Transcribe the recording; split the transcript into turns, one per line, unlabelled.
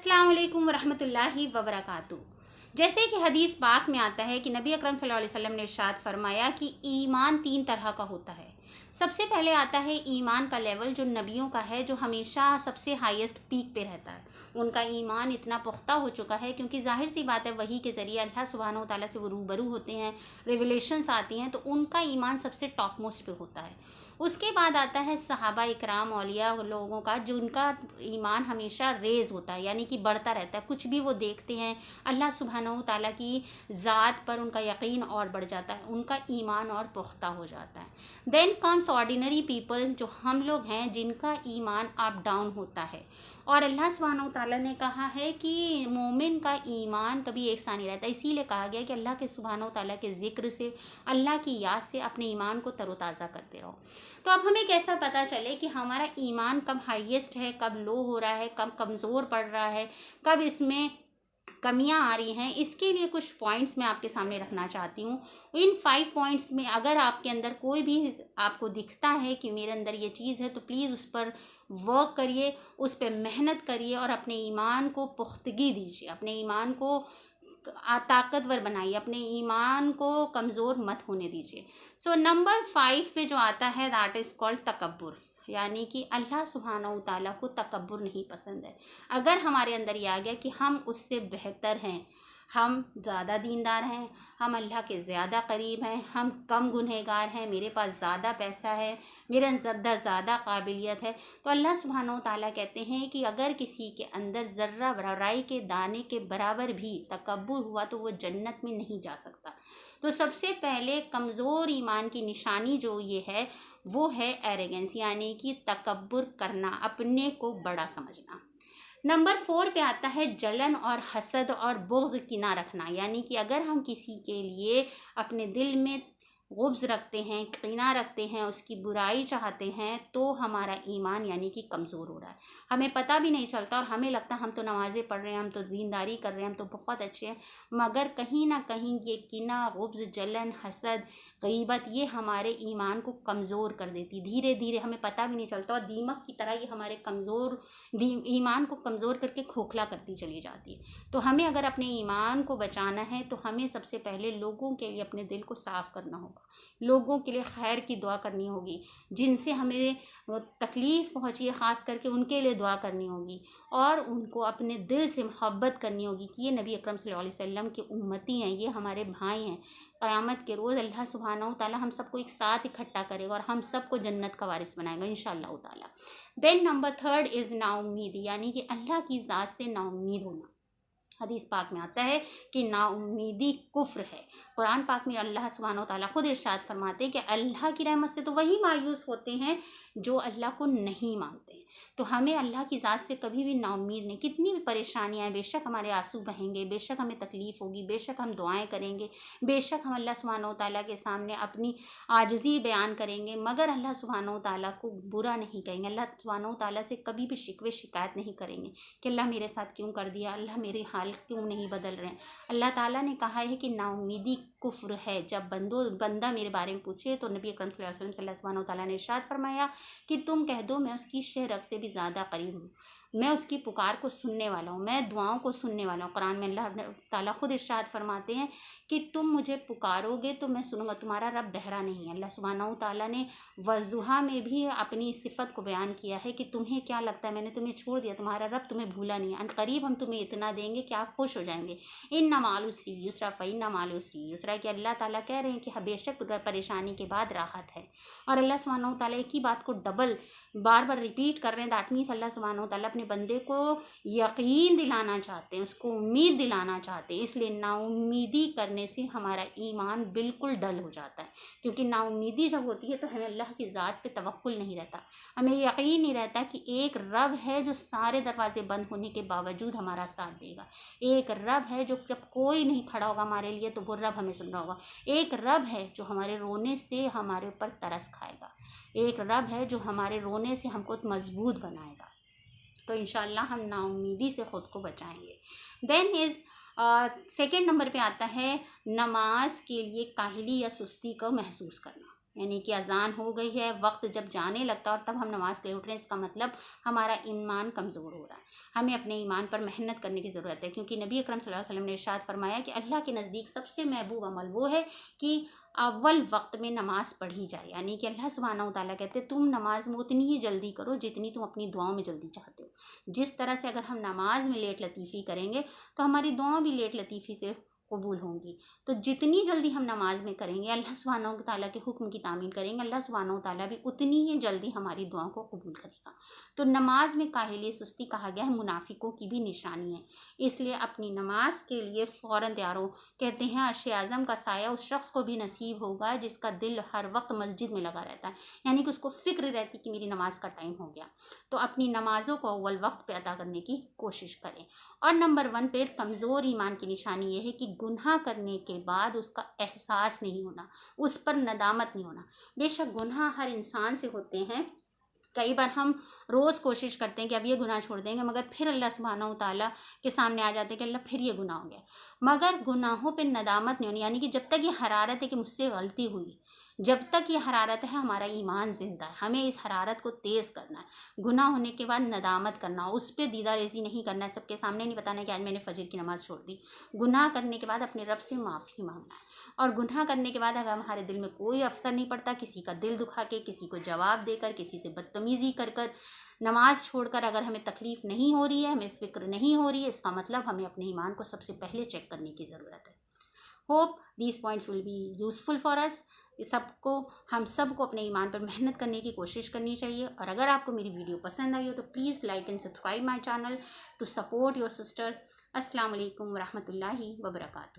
अस्सलाम वालेकुम वरहमतुल्लाहि वबरकातुहू। जैसे कि हदीस पाक में आता है कि नबी अकरम सल्लल्लाहु अलैहि वसल्लम ने इरशाद फरमाया कि ईमान 3 तरह का होता है। सबसे पहले आता है ईमान का लेवल जो नबियों का है, जो हमेशा सबसे हाईएस्ट पीक पे रहता है। उनका ईमान इतना पुख्ता हो चुका है क्योंकि ज़ाहिर सी बात है वही के ज़रिए अल्लाह सुब्हानहू व तआला से वो रूबरू होते हैं, रिवलेशंस आती हैं, तो उनका ईमान सबसे टॉप मोस्ट पे होता है। उसके बाद आता है सहाबा इकराम औलिया लोगों का, जो उनका ईमान हमेशा रेज़ होता है, यानी कि बढ़ता रहता है। कुछ भी वो देखते हैं अल्लाह सुब्हानहू व तआला की ज़ात पर उनका यकीन और बढ़ जाता है, उनका ईमान और पुख्ता हो जाता है। देन कम्स ऑर्डिनरी पीपल, जो हम लोग हैं जिनका ईमान अप डाउन होता है। और अल्लाह सुब्हानहू व तआला ने कहा है कि मोमिन का ईमान कभी एक सा नहीं रहता। इसीलिए कहा गया कि अल्लाह के सुब्हानहू व तआला के ज़िक्र से, अल्लाह की याद से अपने ईमान को तरोताज़ा करते रहो। तो अब हमें कैसा पता चले कि हमारा ईमान कब हाईएस्ट है, कब लो हो रहा है, कब कमज़ोर पड़ रहा है, कब इसमें कमियां आ रही हैं। इसके लिए कुछ पॉइंट्स मैं आपके सामने रखना चाहती हूँ। इन 5 पॉइंट्स में अगर आपके अंदर कोई भी आपको दिखता है कि मेरे अंदर ये चीज़ है, तो प्लीज़ उस पर वर्क करिए, उस पर मेहनत करिए और अपने ईमान को पुख्तगी दीजिए, अपने ईमान को ताकतवर बनाइए, अपने ईमान को कमज़ोर मत होने दीजिए। सो नंबर 5 पे जो आता है दैट इज़ कॉल्ड तकब्बुर, यानी कि अल्लाह सुब्हानहू व तआला को तकब्बुर नहीं पसंद है। अगर हमारे अंदर ये आ गया कि हम उससे बेहतर हैं, हम ज़्यादा दीनदार हैं, हम अल्लाह के ज़्यादा करीब हैं, हम कम गुनहगार हैं, मेरे पास ज़्यादा पैसा है, मेरे अंदर ज़्यादा काबिलियत है, तो अल्लाह सुब्हानहू व तआला कहते हैं कि अगर किसी के अंदर ज़र्रा राई के दाने के बराबर भी तकब्बुर हुआ तो वो जन्नत में नहीं जा सकता। तो सबसे पहले कमज़ोर ईमान की निशानी जो ये है वो है एरोगेंस, यानी कि तकब्बुर करना, अपने को बड़ा समझना। नंबर 4 पे आता है जलन और हसद और बुग़्ज़ किना रखना, यानी कि अगर हम किसी के लिए अपने दिल में गुब्ज़ रखते हैं, कीना रखते हैं, उसकी बुराई चाहते हैं, तो हमारा ईमान यानी कि कमज़ोर हो रहा है। हमें पता भी नहीं चलता और हमें लगता है हम तो नमाज़ें पढ़ रहे हैं, हम तो दीनदारी कर रहे हैं, हम तो बहुत अच्छे हैं, मगर कहीं ना कहीं ये कीना, गुब्ज़, जलन, हसद, गीबत ये हमारे ईमान को कमज़ोर कर देती। धीरे धीरे हमें पता भी नहीं चलता और दीमक की तरह ये हमारे ईमान को कमज़ोर करके खोखला करती चली जाती है। तो हमें अगर अपने ईमान को बचाना है तो हमें सबसे पहले लोगों के लिए अपने दिल को साफ़ करना होगा, लोगों के लिए खैर की दुआ करनी होगी, जिनसे हमें तकलीफ़ पहुंची है ख़ास करके उनके लिए दुआ करनी होगी, और उनको अपने दिल से मोहब्बत करनी होगी कि ये नबी अकरम सल्लल्लाहु अलैहि वसल्लम के उम्मती हैं, ये हमारे भाई हैं। क़यामत के रोज़ अल्लाह सुब्हानहू व तआला हम सबको एक साथ इकट्ठा करेगा और हम सबको जन्नत का वारिस बनाएगा इंशाअल्लाह ताला। देन नंबर 3 इज़ नाउम्मीदी, यानी कि अल्लाह की ज़ात से नाउम्मीद होना। हदीस पाक में आता है कि नाउम्मीदी कुफ्र है। कुरान पाक में अल्लाह सुब्हानहू व तआला खुद इरशाद फरमाते हैं कि अल्लाह की रहमत से तो वही मायूस होते हैं जो अल्लाह को नहीं मानते हैं। तो हमें अल्लाह की ज़ात से कभी भी नाउम्मीद नहीं। कितनी भी परेशानियाँ हैं, बेशक हमारे आंसू बहेंगे, बेशक हमें तकलीफ़ होगी, बेशक हम दुआएं करेंगे, बेशक हम अल्लाह सुब्हानहू व तआला के सामने अपनी आजिज़ी बयान करेंगे, मगर अल्लाह सुब्हानहू व तआला को बुरा नहीं कहेंगे। अल्लाह सुब्हानहू व तआला से कभी भी शिकवे शिकायत नहीं करेंगे कि अल्लाह मेरे साथ क्यों कर दिया, अल्लाह मेरे हाल क्यों नहीं बदल रहे हैं। अल्लाह ताला ने कहा है कि नाउम्मीदी कुफ्र है। जब बंदा मेरे बारे में पूछे तो नबी अकरम सल्लल्लाहु अलैहि वसल्लम सुब्हानहू व तआला ने इरशाद फरमाया कि तुम कह दो मैं उसकी शहरग से भी ज़्यादा करीब हूँ, मैं उसकी पुकार को सुनने वाला हूँ, मैं दुआओं को सुनने वाला हूँ। कुरान में अल्लाह ताला खुद इरशाद फरमाते हैं कि तुम मुझे पुकारोगे तो मैं सुनूंगा, तुम्हारा रब बहरा नहीं है। अल्लाह सुब्हानहू ताला ने वज़ुहा में भी अपनी सिफ़त को बयान किया है कि तुम्हें क्या लगता है मैंने तुम्हें छोड़ दिया, तुम्हारा रब तुम्हें भूला नहीं है, अनक़रीब हम तुम्हें इतना देंगे कि आप खुश हो जाएंगे। इन्ना माल उसरी युसरा फ़इन्ना माल उसरी युसरा, कि अल्लाह ताला कह रहे हैं कि बेशक परेशानी के बाद राहत है। और अल्लाह सुब्हानहू ताला एक ही बात को डबल बार बार रिपीट कर रहे हैं। दैट मीन्स अल्लाह सुब्हानहू ताला अपने बंदे को यकीन दिलाना चाहते हैं, उसको उम्मीद दिलाना चाहते हैं। इसलिए नाउम्मीदी करने से हमारा ईमान बिल्कुल डल हो जाता है, क्योंकि नाउम्मीदी जब होती है तो हमें अल्लाह की ज़ात पे तवक्कुल नहीं रहता, हमें यकीन नहीं रहता कि एक रब है जो सारे दरवाजे बंद होने के बावजूद हमारा साथ देगा, एक रब है जो जब कोई नहीं खड़ा होगा हमारे लिए तो वो रब हमें सुन रहा होगा, एक रब है जो हमारे रोने से हमारे ऊपर तरस खाएगा, एक रब है जो हमारे रोने से हमको मजबूत बनाएगा। तो इंशाअल्लाह हम नाउम्मीदी से ख़ुद को बचाएंगे। देन इज़ सेकेंड नंबर पे आता है नमाज के लिए काहली या सुस्ती को महसूस करना। یعنی کہ اذان ہو گئی ہے، وقت جب جانے لگتا ہے اور تب ہم نماز کے لیے اٹھ رہے ہیں، اس کا مطلب ہمارا ایمان کمزور ہو رہا ہے، ہمیں اپنے ایمان پر محنت کرنے کی ضرورت ہے، کیونکہ نبی اکرم صلی اللہ علیہ وسلم نے ارشاد فرمایا کہ اللہ کے نزدیک سب سے محبوب عمل وہ ہے کہ اول وقت میں نماز پڑھی جائے، یعنی کہ اللہ سبحانہ و تعالیٰ کہتے ہیں تم نماز میں اتنی ہی جلدی کرو جتنی تم اپنی دعاؤں میں جلدی چاہتے ہو۔ جس طرح سے اگر ہم نماز میں لیٹ لطیفی کریں گے تو ہماری دعاؤں بھی لیٹ لطیفی سے قبول ہوں گی۔ تو جتنی جلدی ہم نماز میں کریں گے، اللہ سبحانہ و تعالیٰ کے حکم کی تعمیل کریں گے، اللہ سبحانہ و تعالیٰ بھی اتنی ہی جلدی ہماری دعاؤں کو قبول کرے گا۔ تو نماز میں کاہلی سستی کہا گیا ہے، منافقوں کی بھی نشانی ہے، اس لیے اپنی نماز کے لیے فوراً تیار ہو۔ کہتے ہیں عرش اعظم کا سایہ اس شخص کو بھی نصیب ہوگا جس کا دل ہر وقت مسجد میں لگا رہتا ہے، یعنی کہ اس کو فکر رہتی کہ میری نماز کا ٹائم ہو گیا۔ تو اپنی نمازوں کو اول وقت پہ ادا کرنے کی کوشش کریں۔ اور نمبر 1 پہ کمزور ایمان کی نشانی یہ ہے کہ گناہ کرنے کے بعد اس کا احساس نہیں ہونا، اس پر ندامت نہیں ہونا۔ بے شک گناہ ہر انسان سے ہوتے ہیں، کئی بار ہم روز کوشش کرتے ہیں کہ اب یہ گناہ چھوڑ دیں گے، مگر پھر اللہ سبحانہ و تعالیٰ کے سامنے آ جاتے ہیں کہ اللہ پھر یہ گناہ ہو گیا، مگر گناہوں پہ ندامت نہیں ہونی، یعنی کہ جب تک یہ حرارت ہے کہ مجھ سے غلطی ہوئی، جب تک یہ حرارت ہے ہمارا ایمان زندہ ہے، ہمیں اس حرارت کو تیز کرنا ہے۔ گناہ ہونے کے بعد ندامت کرنا، اس پہ دیدہ ریزی نہیں کرنا ہے، سب کے سامنے نہیں بتانا کہ آج میں نے فجر کی نماز چھوڑ دی۔ گناہ کرنے کے بعد اپنے رب سے معافی مانگنا ہے، اور گناہ کرنے کے بعد اگر ہمارے دل میں کوئی افسر نہیں پڑتا، کسی کا دل دکھا کے، کسی کو جواب دے کر، کسی سے بدتمیزی کر کر، نماز چھوڑ کر اگر ہمیں تکلیف نہیں ہو رہی ہے، ہمیں فکر نہیں ہو رہی ہے، اس کا مطلب ہمیں اپنے ایمان کو سب سے پہلے چیک کرنے کی ضرورت ہے۔ Hope these points will be useful for us. ہم سب کو اپنے ایمان پر محنت کرنے کی کوشش کرنی چاہیے، اور اگر آپ کو میری ویڈیو پسند آئی ہو تو please like and subscribe my channel to support your sister. السلام علیکم ورحمۃ اللہ وبرکاتہ۔